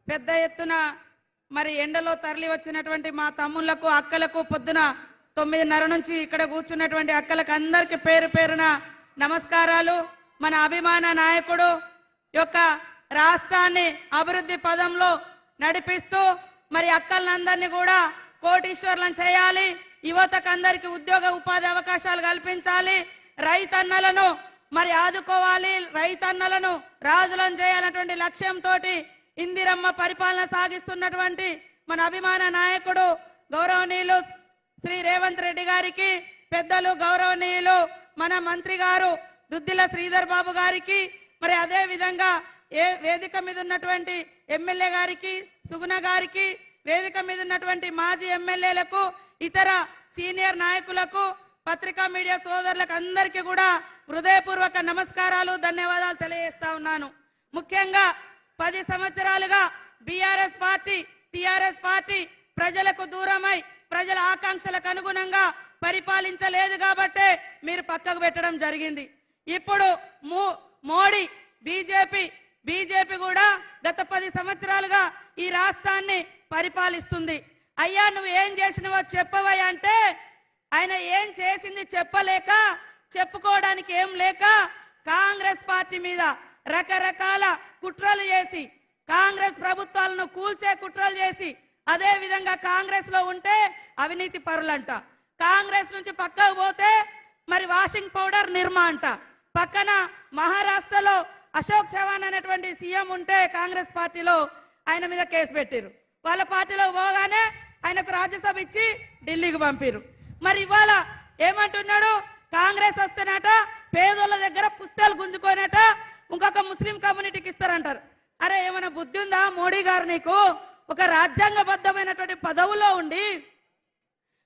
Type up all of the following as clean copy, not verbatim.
పెద్ద ఎత్తున మరి ఎండలో తరలి వచ్చినటువంటి మా తమ్ముళ్లకు అక్కలకు పొద్దున 9:30 నుంచి ఇక్కడ కూర్చున్నటువంటి అక్కలకు అందరికీ పేరు పేరున నమస్కారాలు. మన అభిమాన నాయకుడు యొక్క రాష్ట్రాన్ని అభివృద్ధి పదంలో నడిపిస్తూ మరి అక్కలందరినీ కూడా కోటీశ్వర్లను చేయాలి, యువతకు అందరికీ ఉద్యోగ ఉపాధి అవకాశాలు కల్పించాలి, రైతన్నలను మరి ఆదుకోవాలి, రైతన్నలను రాజులను చేయాలన్నటువంటి లక్ష్యంతో ఇందిరమ్మ పరిపాలన సాగిస్తున్నటువంటి మన అభిమాన నాయకుడు గౌరవనీయులు శ్రీ రేవంత్ రెడ్డి గారికి, పెద్దలు గౌరవనీయులు మన మంత్రి గారు దుద్దిల శ్రీధర్ బాబు గారికి, మరి అదే విధంగా వేదిక మీద ఉన్నటువంటి ఎమ్మెల్యే గారికి, సుగుణ గారికి, వేదిక మీద ఉన్నటువంటి మాజీ ఎమ్మెల్యేలకు, ఇతర సీనియర్ నాయకులకు, పత్రికా మీడియా సోదరులకు అందరికీ కూడా హృదయపూర్వక నమస్కారాలు, ధన్యవాదాలు తెలియజేస్తా ఉన్నాను. ముఖ్యంగా 10 సంవత్సరాలుగా బీఆర్ఎస్ పార్టీ, టీఆర్ఎస్ పార్టీ ప్రజలకు దూరమై ప్రజల ఆకాంక్షలకు అనుగుణంగా పరిపాలించలేదు కాబట్టే మీరు పక్కకు పెట్టడం జరిగింది. ఇప్పుడు మోడీ బీజేపీ కూడా గత 10 సంవత్సరాలుగా ఈ రాష్ట్రాన్ని పరిపాలిస్తుంది. అయ్యా నువ్వు ఏం చేసినవో చెప్పవయ్యా అంటే ఆయన ఏం చేసింది చెప్పలేక, చెప్పుకోవడానికి ఏం లేక కాంగ్రెస్ పార్టీ మీద రకరకాల కుట్రలు చేసి, కాంగ్రెస్ ప్రభుత్వాలను కూల్చే కుట్రలు చేసి, అదే విధంగా కాంగ్రెస్ లో ఉంటే అవినీతి పరులంట, కాంగ్రెస్ నుంచి పక్కకు పోతే మరి వాషింగ్ పౌడర్ నిర్మా అంట, పక్కన మహారాష్ట్రలో అశోక్ చవాన్ అనేటువంటి సీఎం ఉంటే కాంగ్రెస్ పార్టీలో ఆయన మీద కేసు పెట్టారు. వాళ్ళ పార్టీలో పోగానే ఆయనకు రాజ్యసభ ఇచ్చి ఢిల్లీకి పంపారు. మరి ఇవాళ ఏమంటున్నాడు, కాంగ్రెస్ వస్తేనట పేదోళ్ళ దగ్గర పుస్తకాలు గుంజుకోనట ఇంకొక ముస్లిం కమ్యూనిటీకి ఇస్తారంటారు. అరే ఏమైనా బుద్ధి ఉందా మోడీ గారు? నీకు ఒక రాజ్యాంగబద్ధమైనటువంటి పదవులో ఉండి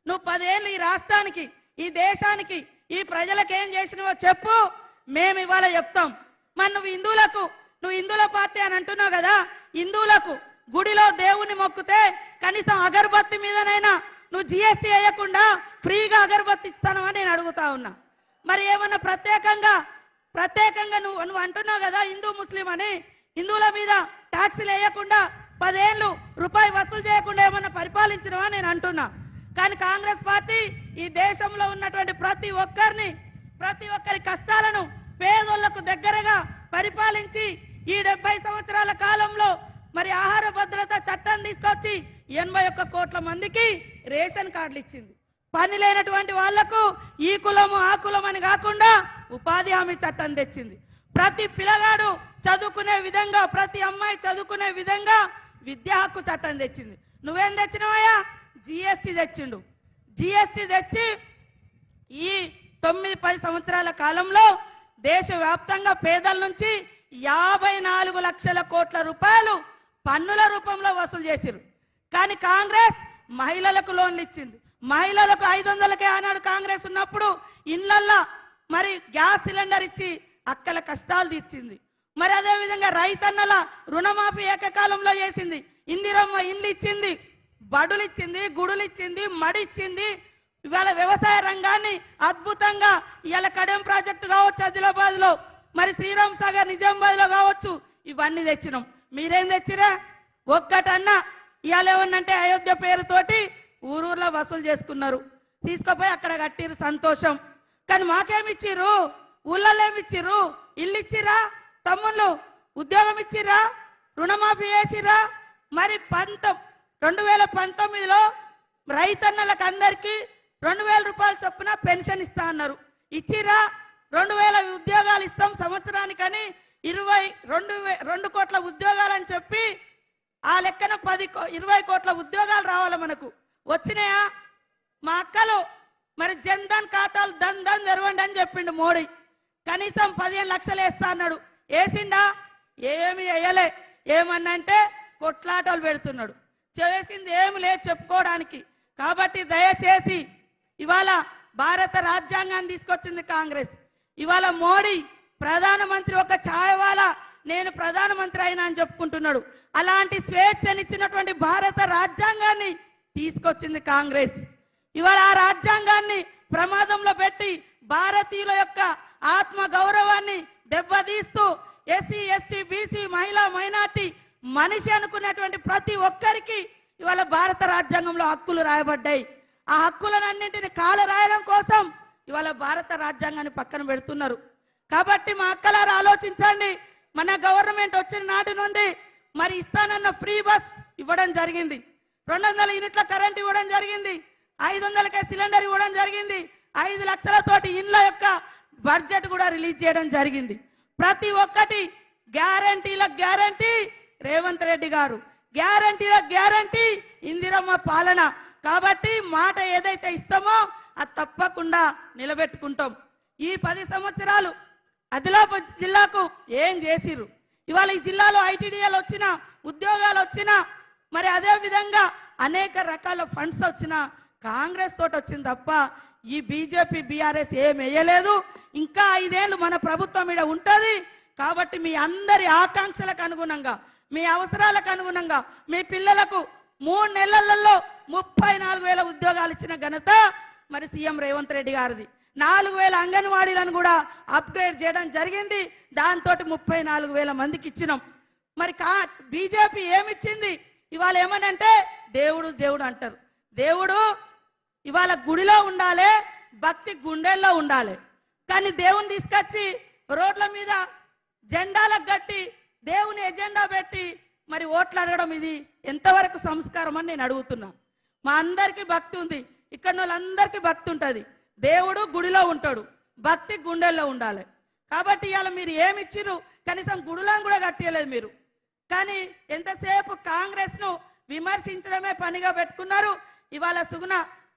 నువ్వు 10 ఏళ్ళు ఈ రాష్ట్రానికి, ఈ దేశానికి, ఈ ప్రజలకు ఏం చేసినవో చెప్పు, మేము ఇవాళ చెప్తాం. మరి నువ్వు హిందువుల పార్టీ అని అంటున్నావు కదా, హిందువులకు గుడిలో దేవుణ్ణి మొక్కితే కనీసం అగరబత్తి మీదనైనా నువ్వు జిఎస్టీ వేయకుండా ఫ్రీగా అగరబత్తి ఇస్తాను అని నేను అడుగుతా ఉన్నా. మరి ఏమన్నా ప్రత్యేకంగా నువ్వు అంటున్నావు కదా హిందూ ముస్లిం అని, హిందువుల మీద ట్యాక్సీలు వేయకుండా 10 ఏళ్ళు రూపాయి వసూలు చేయకుండా ఏమన్నా పరిపాలించినవా నేను అంటున్నా. కానీ కాంగ్రెస్ పార్టీ ఈ దేశంలో ఉన్నటువంటి ప్రతి ఒక్కరి కష్టాలను పేదోళ్లకు దగ్గరగా పరిపాలించి ఈ 70 సంవత్సరాల కాలంలో మరి ఆహార భద్రత చట్టం తీసుకొచ్చి 81 కోట్ల మందికి రేషన్ కార్డులు ఇచ్చింది. పని లేనటువంటి వాళ్లకు ఈ కులము ఆ కులం అని కాకుండా ఉపాధి హామీ చట్టం తెచ్చింది. ప్రతి పిల్లగాడు చదువుకునే విధంగా, ప్రతి అమ్మాయి చదువుకునే విధంగా విద్యా హక్కు చట్టం తెచ్చింది. నువ్వేం తెచ్చినవయ్యా? జిఎస్టీ తెచ్చిండు. జిఎస్టీ తెచ్చి ఈ 9-10 సంవత్సరాల కాలంలో దేశవ్యాప్తంగా పేదల నుంచి 54 లక్షల కోట్ల రూపాయలు పన్నుల రూపంలో వసూలు చేసిరు. కానీ కాంగ్రెస్ మహిళలకు లోన్లు ఇచ్చింది. మహిళలకు 500కే ఆనాడు కాంగ్రెస్ ఉన్నప్పుడు ఇళ్లల్లో మరి గ్యాస్ సిలిండర్ ఇచ్చి అక్కల కష్టాలు తీర్చింది. మరి అదేవిధంగా రైతన్నల రుణమాఫీ ఏకకాలంలో చేసింది. ఇందిరమ్మ ఇల్లు ఇచ్చింది, బడులు ఇచ్చింది, గుడులు ఇచ్చింది, మడి ఇచ్చింది. ఇవాళ వ్యవసాయ రంగాన్ని అద్భుతంగా ఇవాళ కడెం ప్రాజెక్టు కావచ్చు ఆదిలాబాద్లో, మరి శ్రీరామ్ సాగర్ నిజామాబాద్లో కావచ్చు, ఇవన్నీ తెచ్చినాం. మీరేం తెచ్చిరా? ఒక్కటన్నా ఇవాళ ఏమన్నంటే అయోధ్య పేరుతోటి ఊరూర్లో వసూలు చేసుకున్నారు, తీసుకుపోయి అక్కడ కట్టిరు, సంతోషం. కానీ మాకేమిచ్చిర్రు? ఊళ్ళలో ఏమిచ్చిర్రు? ఇల్లు ఇచ్చిరా? తమ్ముళ్ళు ఉద్యోగం ఇచ్చిరా? రుణమాఫీ చేసిరా? మరి 2019లో రైతన్నలకు అందరికీ 2000 రూపాయలు చొప్పున పెన్షన్ ఇస్తా అన్నారు, ఇచ్చిరా? 2000 ఉద్యోగాలు ఇస్తాం సంవత్సరానికని 22 కోట్ల ఉద్యోగాలు అని చెప్పి ఆ లెక్కన 20 కోట్ల ఉద్యోగాలు రావాలి మనకు, వచ్చినాయా? మా అక్కలు మరి జన్ధన్ ఖాతాలు దన్ తెరవండి అని చెప్పిండు మోడీ. కనీసం 15 లక్షలు వేస్తా అన్నాడు, వేసిండా? ఏమి వేయలే. ఏమన్నంటే కొట్లాటలు పెడుతున్నాడు, చేసింది ఏమి లేదు చెప్పుకోవడానికి. కాబట్టి దయచేసి ఇవాళ భారత రాజ్యాంగాన్ని తీసుకొచ్చింది కాంగ్రెస్. ఇవాళ మోడీ ప్రధానమంత్రి ఒక ఛాయవాలా నేను ప్రధానమంత్రి అయినా అని చెప్పుకుంటున్నాడు. అలాంటి స్వేచ్ఛనిచ్చినటువంటి భారత రాజ్యాంగాన్ని తీసుకొచ్చింది కాంగ్రెస్. ఇవాళ ఆ రాజ్యాంగాన్ని ప్రమాదంలో పెట్టి భారతీయుల యొక్క ఆత్మ గౌరవాన్ని దెబ్బతీస్తూ ఎస్సీ ఎస్టీ బీసీ మహిళా మైనార్టీ మనిషి అనుకున్నటువంటి ప్రతి ఒక్కరికి ఇవాళ భారత రాజ్యాంగంలో హక్కులు రాయబడ్డాయి. ఆ హక్కులన్నింటిని కాల రాయడం కోసం ఇవాళ భారత రాజ్యాంగాన్ని పక్కన పెడుతున్నారు. కాబట్టి మా అక్కలారా ఆలోచించండి. మన గవర్నమెంట్ వచ్చిన నాటి నుండి మరి ఇస్తానన్న ఫ్రీ బస్ ఇవ్వడం జరిగింది, 200 యూనిట్ల కరెంట్ ఇవ్వడం జరిగింది, 500కే సిలిండర్ ఇవ్వడం జరిగింది, 5 లక్షలతోటి ఇండ్ల యొక్క బడ్జెట్ కూడా రిలీజ్ చేయడం జరిగింది. ప్రతి ఒక్కటి గ్యారంటీలకు గ్యారంటీ రేవంత్ రెడ్డి గారు, గ్యారంటీలకు గ్యారంటీ ఇందిరమ్మ పాలన. కాబట్టి మాట ఏదైతే ఇస్తామో అది తప్పకుండా నిలబెట్టుకుంటాం. ఈ 10 సంవత్సరాలు ఆదిలాబాద్ జిల్లాకు ఏం చేసిర్రు? ఇవాళ ఈ జిల్లాలో ఐటీడీఏలు వచ్చినా, ఉద్యోగాలు వచ్చినా, మరి అదే విధంగా అనేక రకాల ఫండ్స్ వచ్చినా కాంగ్రెస్ తోటి వచ్చింది తప్ప ఈ బీజేపీ బీఆర్ఎస్ ఏం వేయలేదు. ఇంకా 5 ఏళ్ళు మన ప్రభుత్వం ఇక్కడ ఉంటుంది. కాబట్టి మీ అందరి ఆకాంక్షలకు అనుగుణంగా, మీ అవసరాలకు అనుగుణంగా మీ పిల్లలకు 3 నెలలలో 34,000 ఉద్యోగాలు ఇచ్చిన ఘనత మరి సీఎం రేవంత్ రెడ్డి గారిది. 4,000 అంగన్వాడీలను కూడా అప్గ్రేడ్ చేయడం జరిగింది. దాంతో 34,000 మందికి ఇచ్చినాం. మరి బీజేపీ ఏమిచ్చింది? ఇవాళ ఏమనంటే దేవుడు దేవుడు అంటారు. దేవుడు ఇవాళ గుడిలో ఉండాలి, భక్తి గుండెల్లో ఉండాలి. కానీ దేవుని తీసుకొచ్చి రోడ్ల మీద జెండాలకు కట్టి దేవుని ఎజెండా పెట్టి మరి ఓట్లు అడగడం ఇది ఎంతవరకు సంస్కారం అని నేను అడుగుతున్నా. మా అందరికీ భక్తి ఉంది, ఇక్కడ వాళ్ళందరికీ భక్తి ఉంటుంది. దేవుడు గుడిలో ఉంటాడు, భక్తి గుండెల్లో ఉండాలి. కాబట్టి ఇవాళ మీరు ఏమి ఇచ్చిర్రు? కనీసం గుడులను కూడా కట్టలేదు మీరు. కానీ ఎంతసేపు కాంగ్రెస్ను విమర్శించడమే పనిగా పెట్టుకున్నారు. ఇవాళ సుగుణ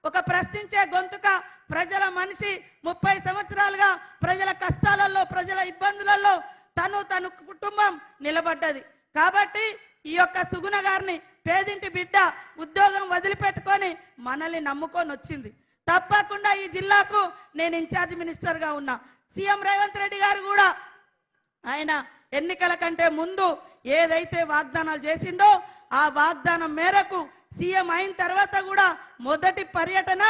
ఒక ప్రశ్నించే గొంతుక, ప్రజల మనిషి, 30 సంవత్సరాలుగా ప్రజల కష్టాలలో, ప్రజల ఇబ్బందులలో తన కుటుంబం నిలబడ్డది. కాబట్టి ఈ యొక్క సుగుణ గారిని, పేదింటి బిడ్డ, ఉద్యోగం వదిలిపెట్టుకొని మనల్ని నమ్ముకొని వచ్చింది. తప్పకుండా ఈ జిల్లాకు నేను ఇన్ఛార్జ్ మినిస్టర్గా ఉన్నా. సీఎం రేవంత్ రెడ్డి గారు కూడా ఆయన ఎన్నికల కంటే ముందు ఏదైతే వాగ్దానాలు చేసిండో ఆ వాగ్దానం మేరకు సీఎం అయిన తర్వాత కూడా మొదటి పర్యటన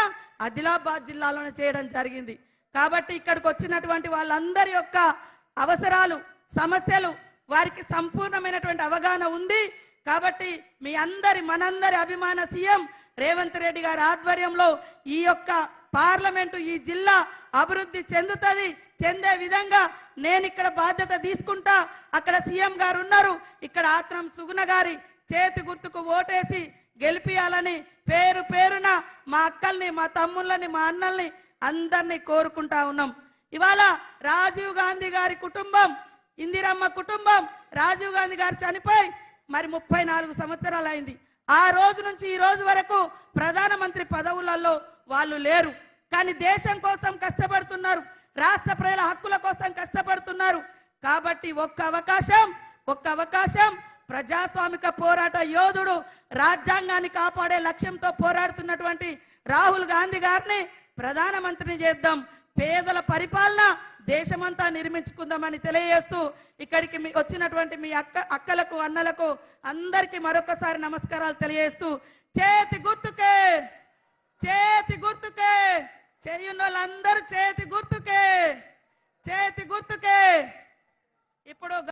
ఆదిలాబాద్ జిల్లాలోనే చేయడం జరిగింది. కాబట్టి ఇక్కడికి వచ్చినటువంటి వాళ్ళందరి యొక్క అవసరాలు, సమస్యలు వారికి సంపూర్ణమైనటువంటి అవగాహన ఉంది. కాబట్టి మీ అందరి, మనందరి అభిమాన సీఎం రేవంత్ రెడ్డి గారి ఆధ్వర్యంలో ఈ యొక్క పార్లమెంటు, ఈ జిల్లా అభివృద్ధి చెందుతుంది. చెందే విధంగా నేను ఇక్కడ బాధ్యత తీసుకుంటా. అక్కడ సీఎం గారు ఉన్నారు, ఇక్కడ ఆత్రం సుగుణ గారి చేతి గుర్తుకు ఓటేసి గెలిపియాలని పేరు పేరున మా అక్కల్ని, మా తమ్ముళ్ళని, మా అన్నల్ని అందరినీ కోరుకుంటా ఉన్నాం. ఇవాళ రాజీవ్ గాంధీ గారి కుటుంబం, ఇందిరమ్మ కుటుంబం, రాజీవ్ గాంధీ గారు చనిపోయి మరి 34 సంవత్సరాలు అయింది. ఆ రోజు నుంచి ఈ రోజు వరకు ప్రధానమంత్రి పదవులలో వాళ్ళు లేరు. కానీ దేశం కోసం కష్టపడుతున్నారు, రాష్ట్ర ప్రజల హక్కుల కోసం కష్టపడుతున్నారు. కాబట్టి ఒక్క అవకాశం ప్రజాస్వామిక పోరాట యోధుడు, రాజ్యాంగాన్ని కాపాడే లక్ష్యంతో పోరాడుతున్నటువంటి రాహుల్ గాంధీ గారిని ప్రధానమంత్రిని చేద్దాం. పేదల పరిపాలన దేశమంతా నిర్మించుకుందామని తెలియజేస్తూ ఇక్కడికి వచ్చినటువంటి మీ అక్కలకు, అన్నలకు అందరికీ మరొకసారి నమస్కారాలు తెలియజేస్తూ, చేతి గుర్తుకే, చేతి గుర్తుకే, చేయున్న వాళ్ళందరూ చేతి గుర్తుకే, చేతి గుర్తుకే. ఇప్పుడు